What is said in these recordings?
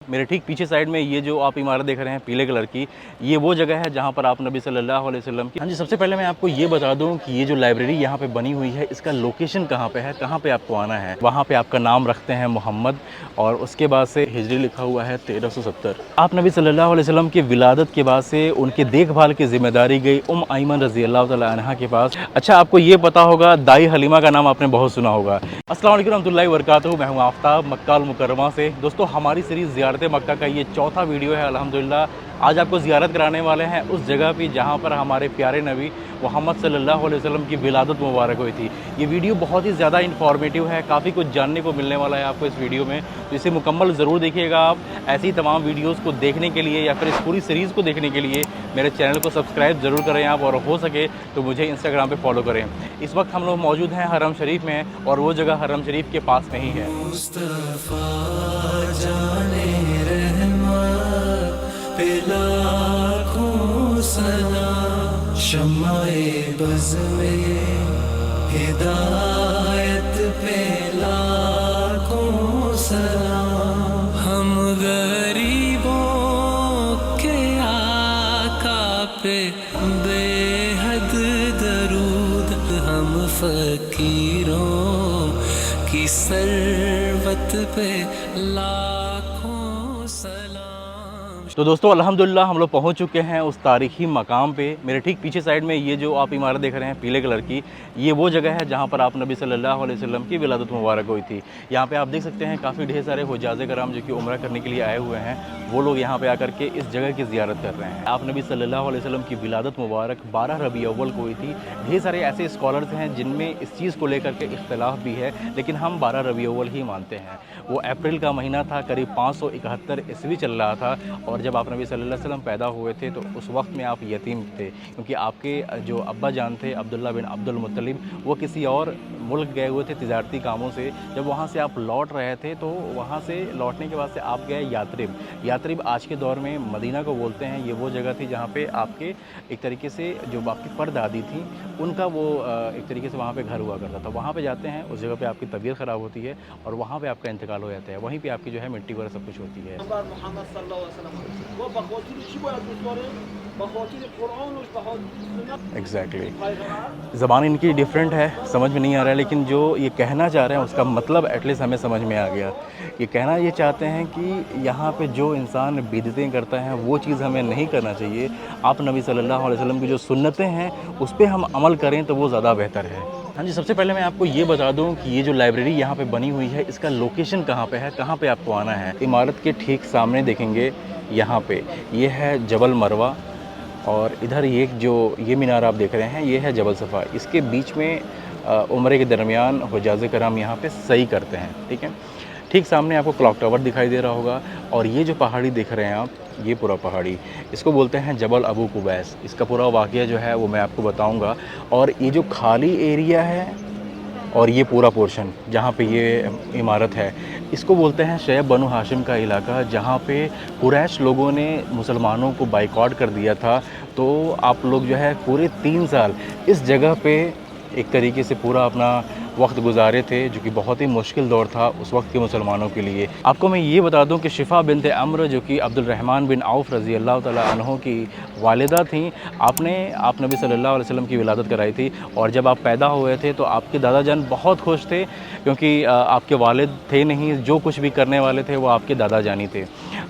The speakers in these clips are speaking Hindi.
मेरे ठीक पीछे साइड में ये जो आप इमारत देख रहे हैं पीले कलर की, ये वो जगह है जहाँ पर आप नबी सल्लल्लाहु अलैहि वसल्लम की। हाँ जी, सबसे पहले मैं आपको ये बता दूँ कि ये जो लाइब्रेरी यहाँ पे बनी हुई है, इसका लोकेशन कहाँ पे है, कहाँ पे आपको आना है। वहाँ पे आपका नाम रखते हैं मोहम्मद और उसके बाद से हिजरी लिखा हुआ है 1370। आप नबी सल्लल्लाहु अलैहि वसल्लम की विलादत के बाद से उनके देखभाल की जिम्मेदारी गई आइमन रज़ी अल्लाह तआला अन्हा के पास। अच्छा, आपको ये पता होगा दाई हलीमा का नाम आपने बहुत सुना होगा। अस्सलाम वालेकुम रहमतुल्लाहि व बरकातहू। मैं हूँ आफ्ताब मक्का अल मुकर्रमा से। दोस्तों, हमारी सीरीज़ ज़ियारत मक्का का ये चौथा वीडियो है अल्हम्दुलिल्लाह। आज आपको ज़ियारत कराने वाले हैं उस जगह पे जहाँ पर हमारे प्यारे नबी मोहम्मद सल्लल्लाहु अलैहि वसल्लम की विलादत मुबारक हुई थी। ये वीडियो बहुत ही ज़्यादा इन्फॉर्मेटिव है, काफ़ी कुछ जानने को मिलने वाला है आपको इस वीडियो में, तो इसे मुकम्मल ज़रूर देखिएगा आप। ऐसी तमाम वीडियोज़ को देखने के लिए या फिर इस पूरी सीरीज़ को देखने के लिए मेरे चैनल को सब्सक्राइब ज़रूर करें आप, और हो सके तो मुझे इंस्टाग्राम पे फॉलो करें। इस वक्त हम लोग मौजूद हैं हरम शरीफ में, और वो जगह हरम शरीफ के पास में ही है। मुस्तफा जाने रहमत पे लाखों सलाम, शम्माए बज़ में हिदायत पे लाखों सलाम। हम गरीबों के आका पे बेहद दरूद, हम फकीरों की सरवत पे लाखों सलाम। तो दोस्तों, अल्हम्दुलिल्लाह हम लोग पहुंच चुके हैं उस तारीखी मकाम पे। मेरे ठीक पीछे साइड में ये जो आप इमारत देख रहे हैं पीले कलर की, ये वो जगह है जहाँ पर आप नबी सल्लल्लाहु अलैहि वसल्लम की विलादत मुबारक हुई थी। यहाँ पे आप देख सकते हैं काफ़ी ढेर सारे हुज्जाज कराम जो कि उम्रा करने के लिए आए हुए हैं, वो लोग यहाँ पे आकर के इस जगह की ज़ियारत कर रहे हैं। आप नबी सल्लल्लाहु अलैहि वसल्लम की विलादत मुबारक 12 रबी अव्वल को हुई थी। ढेर सारे ऐसे स्कॉलर्स हैं जिनमें इस चीज़ को लेकर के इख्तलाफ भी है, लेकिन हम 12 रबी अव्वल ही मानते हैं। वो अप्रैल का महीना था, करीब 571 ईस्वी चल रहा था, और जब आप नबी सल्लल्लाहु अलैहि वसल्लम पैदा हुए थे तो उस वक्त में आप यतीम थे, क्योंकि आपके जो अब्बा जान थे अब्दुल्ला बिन अब्दुल मुत्तलिब, वो किसी और मुल्क गए हुए थे तिजारती कामों से। जब वहाँ से आप लौट रहे थे तो वहाँ से लौटने के बाद से आप गए यात्रिब। यात्रिब आज के दौर में मदीना को बोलते हैं। ये वो जगह थी जहाँ पे आपके एक तरीके से जो आपकी परदादी थी उनका वो एक तरीके से वहाँ पे घर हुआ करता था। वहाँ पे जाते हैं, उस जगह पे आपकी तबीयत ख़राब होती है और वहाँ पे आपका इंतकाल हो जाता है। वहीं पे आपकी जो है मिट्टी वगैरह सब कुछ होती है। एग्जैक्टली। ज़बान इनकी डिफरेंट है, समझ में नहीं आ रहा है, लेकिन जो ये कहना चाह रहे हैं उसका मतलब एटलीस्ट हमें समझ में आ गया। ये कहना ये चाहते हैं कि यहाँ पे जो इंसान बिदअतें करता है वो चीज़ हमें नहीं करना चाहिए। आप नबी सल्लल्लाहु अलैहि वसल्लम की जो सुन्नतें हैं उस पर हम अमल करें तो वो ज़्यादा बेहतर है। हाँ जी, सबसे पहले मैं आपको ये बता दूं कि ये जो लाइब्रेरी यहाँ पे बनी हुई है, इसका लोकेशन कहाँ पे है, कहाँ पे आपको आना है। इमारत के ठीक सामने देखेंगे यहाँ पे ये है जबल मरवा, और इधर ये मीनार आप देख रहे हैं ये है जबल सफ़ा। इसके बीच में उम्रे के दरमियान हुज्जाज कराम यहाँ पे सही करते हैं, ठीक है। ठीक सामने आपको क्लॉक टावर दिखाई दे रहा होगा, और ये जो पहाड़ी देख रहे हैं आप, ये पूरा पहाड़ी, इसको बोलते हैं जबल अबू कुबैस। इसका पूरा वाक़या जो है वो मैं आपको बताऊंगा। और ये जो खाली एरिया है और ये पूरा पोर्शन जहाँ पे ये इमारत है, इसको बोलते हैं शैब बनु हाशिम का इलाका, जहाँ पे कुरैश लोगों ने मुसलमानों को बाइकआउट कर दिया था। तो आप लोग जो है पूरे 3 साल इस जगह पे एक तरीके से पूरा अपना वक्त गुजारे थे, जो कि बहुत ही मुश्किल दौर था उस वक्त के मुसलमानों के लिए। आपको मैं ये बता दूं कि शिफा बिन्त अम्र जो कि अब्दुल रहमान बिन औफ रज़ी अल्लाह तआला अन्हो की वालिदा थी, आप नबी सल्लल्लाहु अलैहि वसल्लम की विलादत कराई थी। और जब आप पैदा हुए थे तो आपके दादा जान बहुत खुश थे, क्योंकि आपके वालिद थे नहीं, जो कुछ भी करने वाले थे वो आपके दादा जानी थे।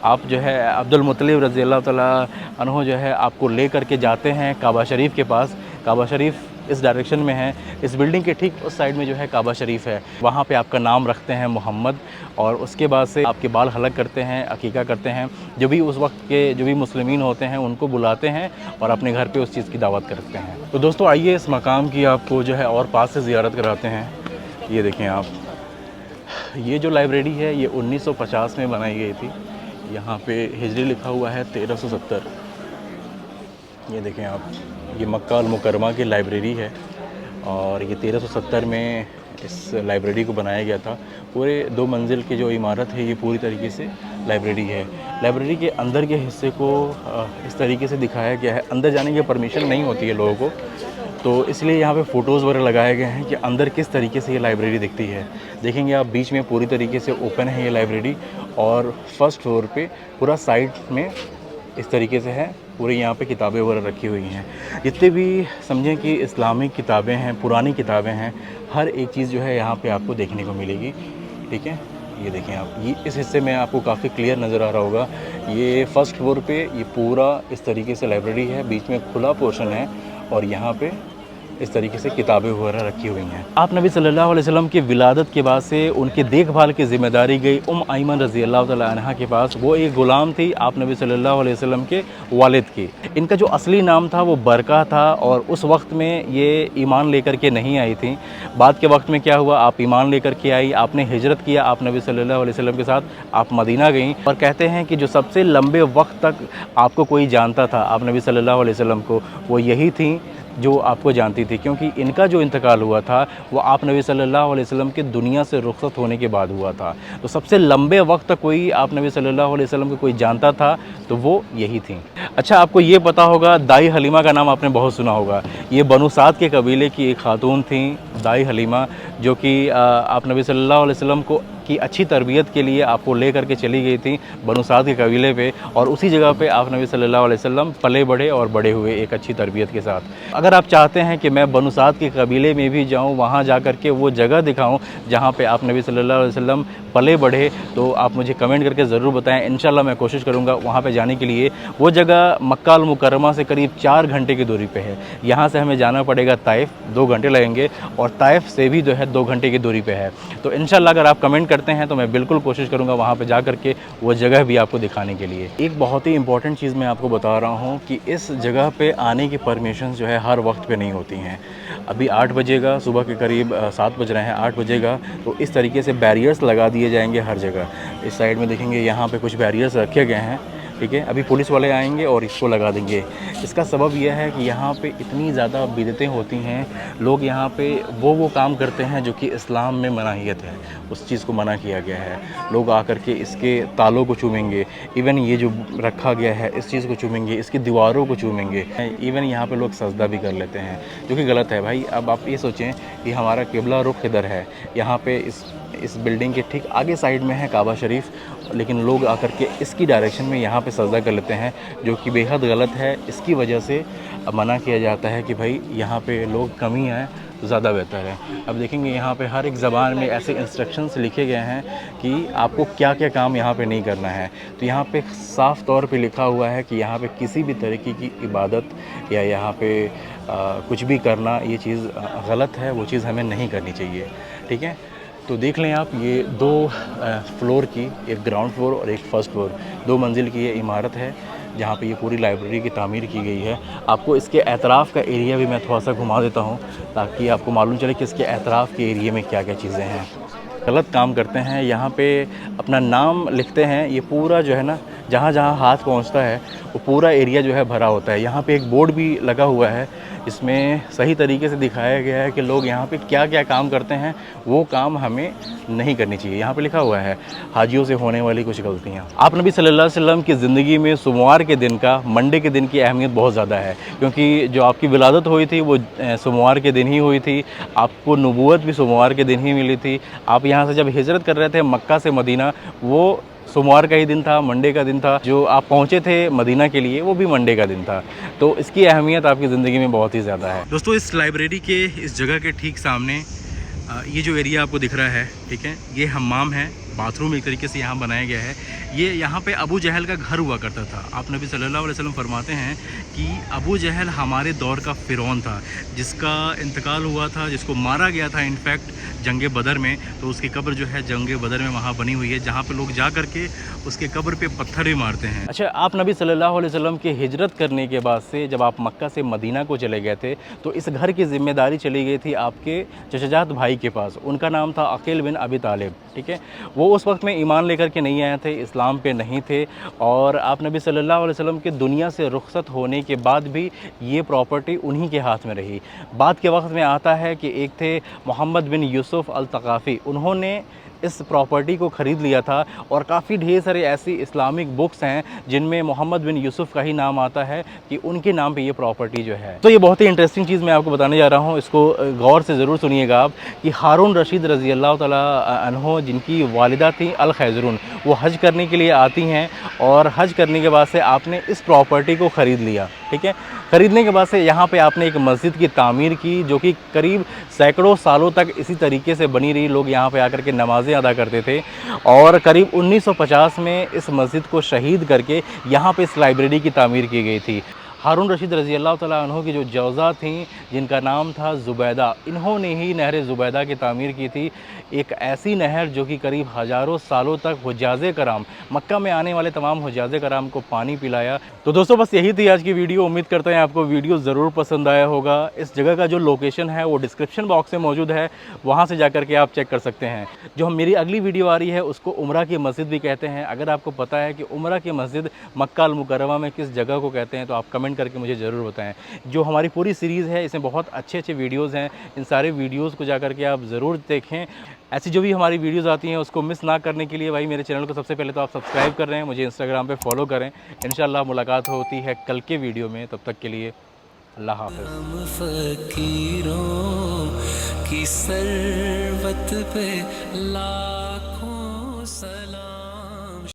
आप जो है अब्दुल मुत्तलिब रज़ी अल्लाह तआला अन्हो जो है आपको ले करके जाते हैं काबा शरीफ के पास। काबा शरीफ इस डायरेक्शन में है, इस बिल्डिंग के ठीक उस साइड में जो है काबा शरीफ है। वहाँ पे आपका नाम रखते हैं मोहम्मद, और उसके बाद से आपके बाल हलक करते हैं, अकीका करते हैं। जो भी उस वक्त के जो भी मुस्लिमीन होते हैं उनको बुलाते हैं और अपने घर पे उस चीज़ की दावत करते हैं। तो दोस्तों, आइए इस मकाम की आपको जो है और पास से ज़ियारत कराते हैं। ये देखें आप, ये जो लाइब्रेरी है ये 1950 में बनाई गई थी। यहाँ पे हिजरी लिखा हुआ है 1370। ये देखें आप, ये मक्का अल मुकर्रमा की लाइब्रेरी है, और ये 1370 में इस लाइब्रेरी को बनाया गया था। पूरे 2 मंजिल की जो इमारत है ये पूरी तरीके से लाइब्रेरी है। लाइब्रेरी के अंदर के हिस्से को इस तरीके से दिखाया गया है। अंदर जाने की परमिशन नहीं होती है लोगों को, तो इसलिए यहाँ पे फ़ोटोज़ वगैरह लगाए गए हैं कि अंदर किस तरीके से ये लाइब्रेरी दिखती है। देखेंगे आप बीच में पूरी तरीके से ओपन है ये लाइब्रेरी, और फर्स्ट फ्लोर पे पूरा साइड में इस तरीके से है, पूरी यहाँ पे किताबें वगैरह रखी हुई हैं। जितने भी समझें कि इस्लामिक किताबें हैं, पुरानी किताबें हैं, हर एक चीज़ जो है यहाँ पे आपको देखने को मिलेगी। ठीक है, ये देखें आप, ये इस हिस्से में आपको काफ़ी क्लियर नज़र आ रहा होगा। ये फर्स्ट फ्लोर पे ये पूरा इस तरीके से लाइब्रेरी है, बीच में खुला पोर्शन है और यहाँ पे इस तरीके से किताबें वगैरह रखी हुई हैं। आप नबी सल्लल्लाहु अलैहि वसल्लम की विलादत के बाद से उनके देखभाल की ज़िम्मेदारी गई आइमन रज़ी अल्लाह तआला अन्हा के पास। वो एक ग़ुलाम थी आप नबी सल्लल्लाहु अलैहि वसल्लम के वालिद की। इनका जो असली नाम था वो बरका था, और उस वक्त में ये ईमान लेकर के नहीं आई थी। बाद के वक्त में क्या हुआ, आप ईमान लेकर के आई, आपने हिजरत किया आप नबी सल्लल्लाहु अलैहि वसल्लम के साथ, आप मदीना गईं। और कहते हैं कि जो सबसे लंबे वक्त तक आपको कोई जानता था आप नबी सल्लल्लाहु अलैहि वसल्लम को, वो यही थी जो आपको जानती थी, क्योंकि इनका जो इंतकाल हुआ था वो आप नबी सल्लल्लाहु अलैहि वसल्लम के दुनिया से रुखसत होने के बाद हुआ था। तो सबसे लंबे वक्त तक कोई आप नबी सल्लल्लाहु अलैहि वसल्लम को कोई जानता था तो वो यही थी। अच्छा, आपको ये पता होगा दाई हलीमा का नाम आपने बहुत सुना होगा। ये बनु साद के कबीले की एक खातून थी दाई हलीमा, जो कि आप नबी सल्लल्लाहु अलैहि वसल्लम को की अच्छी तरबियत के लिए आपको ले करके चली गई थी बनु साद के कबीले पे, और उसी जगह पे आप नबी सल्लल्लाहु अलैहि वसल्लम पले बढ़े और बड़े हुए एक अच्छी तरबियत के साथ। अगर आप चाहते हैं कि मैं बनु साद के कबीले में भी जाऊं, वहां जा कर के वो जगह दिखाऊं जहां पे आप नबी सल्लल्लाहु अलैहि वसल्लम पले बढ़े, तो आप मुझे कमेंट करके ज़रूर बताएं। इंशाल्लाह मैं कोशिश करूँगा वहाँ पर जाने के लिए। वो जगह मक्का अल मुकर्रमा से करीब 4 घंटे की दूरी पर है। यहाँ से हमें जाना पड़ेगा ताइफ, 2 घंटे लगेंगे, और ताइफ से भी जो है 2 घंटे की दूरी पे है। तो इंशाल्लाह अगर आप कमेंट करते हैं तो मैं बिल्कुल कोशिश करूंगा वहाँ पे जा कर के वो जगह भी आपको दिखाने के लिए। एक बहुत ही इंपॉर्टेंट चीज़ मैं आपको बता रहा हूँ कि इस जगह पे आने की परमिशन जो है हर वक्त पे नहीं होती हैं। अभी 8 बजेगा, सुबह के करीब 7 बज रहे हैं, 8 बजेगा, तो इस तरीके से बैरियर्स लगा दिए जाएंगे हर जगह। इस साइड में देखेंगे यहाँ पर कुछ बैरियर्स रखे गए हैं। ठीक है, अभी पुलिस वाले आएंगे और इसको लगा देंगे। इसका सबब यह है कि यहाँ पे इतनी ज़्यादा बिदअतें होती हैं, लोग यहाँ पे वो काम करते हैं जो कि इस्लाम में मनाहियत है, उस चीज़ को मना किया गया है। लोग आकर के इसके तालों को चूमेंगे, इवन ये जो रखा गया है इस चीज़ को चूमेंगे, इसकी दीवारों को चूमेंगे, इवन यहाँ पे लोग सजदा भी कर लेते हैं, जो कि गलत है भाई। अब आप ये सोचें कि हमारा किबला रुख किधर है, यहाँ पे इस बिल्डिंग के ठीक आगे साइड में है काबा शरीफ, लेकिन लोग आकर के इसकी डायरेक्शन में यहाँ पे सजदा कर लेते हैं, जो कि बेहद गलत है। इसकी वजह से मना किया जाता है कि भाई यहाँ पे लोग कम ही आएँ तो ज़्यादा बेहतर है। अब देखेंगे यहाँ पे हर एक ज़बान में ऐसे इंस्ट्रक्शंस लिखे गए हैं कि आपको क्या क्या काम यहाँ पे नहीं करना है। तो यहाँ पे साफ़ तौर पे लिखा हुआ है कि यहाँ पे किसी भी तरीके की इबादत या यहाँ पे कुछ भी करना, ये चीज़ गलत है, वो चीज़ हमें नहीं करनी चाहिए। ठीक है, तो देख लें आप, ये 2 फ्लोर की, एक ग्राउंड फ्लोर और एक फर्स्ट फ्लोर, 2 मंजिल की ये इमारत है जहाँ पे ये पूरी लाइब्रेरी की तामीर की गई है। आपको इसके एतराफ़ का एरिया भी मैं थोड़ा सा घुमा देता हूँ ताकि आपको मालूम चले कि इसके एतराफ़ के एरिया में क्या क्या चीज़ें हैं। गलत काम करते हैं, यहाँ पे अपना नाम लिखते हैं, ये पूरा जो है ना, जहाँ जहाँ हाथ पहुँचता है वो पूरा एरिया जो है भरा होता है। यहाँ पे एक बोर्ड भी लगा हुआ है, इसमें सही तरीके से दिखाया गया है कि लोग यहाँ पे क्या क्या काम करते हैं, वो काम हमें नहीं करनी चाहिए। यहाँ पे लिखा हुआ है हाजियों से होने वाली कुछ गलतियाँ। आप नबी सल्लल्लाहु अलैहि वसल्लम की ज़िंदगी में सोमवार के दिन का, मंडे के दिन की अहमियत बहुत ज़्यादा है, क्योंकि जो आपकी विलादत हुई थी वो सोमवार के दिन ही हुई थी, आपको नबूवत भी सोमवार के दिन ही मिली थी। आप यहाँ से जब हिजरत कर रहे थे मक्का से मदीना, वो सोमवार का ही दिन था, मंडे का दिन था। जो आप पहुँचे थे मदीना के लिए वो भी मंडे का दिन था। तो इसकी अहमियत आपकी ज़िंदगी में बहुत ही ज़्यादा है। दोस्तों, इस लाइब्रेरी के इस जगह के ठीक सामने ये जो एरिया आपको दिख रहा है, ठीक है, ये हम्माम है, बाथरूम एक तरीके से यहाँ बनाया गया है। ये यहाँ पे अबू जहल का घर हुआ करता था। आप नबी सल्लल्लाहु अलैहि वसल्लम फरमाते हैं कि अबू जहल हमारे दौर का फ़िरौन था, जिसका इंतकाल हुआ था, जिसको मारा गया था इनफैक्ट जंग बदर में। तो उसकी कब्र जो है जंग बदर में वहाँ बनी हुई है, जहाँ पे लोग जा कर के उसके कब्र पे पत्थर भी मारते हैं। अच्छा, आप नबी सल्लल्लाहु अलैहि वसल्लम के हिजरत करने के बाद से जब आप मक्का से मदीना को चले गए थे, तो इस घर की ज़िम्मेदारी चली गई थी आपके चचाजात भाई के पास। उनका नाम था अकील बिन अबी तालिब। ठीक है, वो उस वक्त में ईमान लेकर के नहीं आए थे, इस्लाम पे नहीं थे, और आप नबी सल्लल्लाहु अलैहि वसल्लम के दुनिया से रुखसत होने के बाद भी ये प्रॉपर्टी उन्हीं के हाथ में रही। बाद के वक्त में आता है कि एक थे मोहम्मद बिन यूसुफ अल तकाफ़ी, उन्होंने इस प्रॉपर्टी को ख़रीद लिया था और काफ़ी ढेर सारे ऐसी इस्लामिक बुक्स हैं जिनमें मोहम्मद बिन यूसुफ़ का ही नाम आता है कि उनके नाम पे ये प्रॉपर्टी जो है। तो ये बहुत ही इंटरेस्टिंग चीज़ मैं आपको बताने जा रहा हूँ, इसको गौर से ज़रूर सुनिएगा आप कि हारून रशीद रज़ी अल्लाह ताला अन्हो जिनकी वालिदा थी अल खैज़रून, वो हज करने के लिए आती हैं और हज करने के बाद से आपने इस प्रॉपर्टी को ख़रीद लिया। ठीक है, ख़रीदने के बाद से यहाँ पे आपने एक मस्जिद की तामीर की जो कि करीब सैकड़ों सालों तक इसी तरीके से बनी रही। लोग यहाँ पे आकर के नमाज़ें अदा करते थे और करीब 1950 में इस मस्जिद को शहीद करके यहाँ पे इस लाइब्रेरी की तामीर की गई थी। हारून रशीद रज़ी अल्लाह ताला अन्हु की जो जौज़ा थी जिनका नाम था ज़ुबैदा, इन्होंने ही नहर ज़ुबैदा की तामीर की थी। एक ऐसी नहर जो कि करीब हज़ारों सालों तक हुज्जाज़े कराम, मक्का में आने वाले तमाम हुज्जाज़े कराम को पानी पिलाया। तो दोस्तों बस यही थी आज की वीडियो। उम्मीद करते हैं आपको वीडियो ज़रूर पसंद आया होगा। इस जगह का जो लोकेशन है वो डिस्क्रिप्शन बॉक्स में मौजूद है, वहाँ से जाकर के आप चेक कर सकते हैं। जो मेरी अगली वीडियो आ रही है उसको उम्रा की मस्जिद भी कहते हैं। अगर आपको पता है कि उम्रा की मस्जिद मक्का अल मुकर्रमा में किस जगह को कहते हैं तो आप कमेंट करके मुझे ज़रूर बताएं। जो हमारी पूरी सीरीज़ है इसमें बहुत अच्छे अच्छे वीडियोज़ हैं, इन सारे वीडियोज़ को जाकर के आप ज़रूर देखें। ऐसी जो भी हमारी वीडियोज़ आती हैं उसको मिस ना करने के लिए भाई मेरे चैनल को सबसे पहले तो आप सब्सक्राइब कर रहे हैं, मुझे इंस्टाग्राम पे फॉलो करें। इंशाल्लाह मुलाकात होती है कल के वीडियो में, तब तक के लिए अल्लाह हाफ़िज़। हम फकीरों की सरबत पे लाखों सर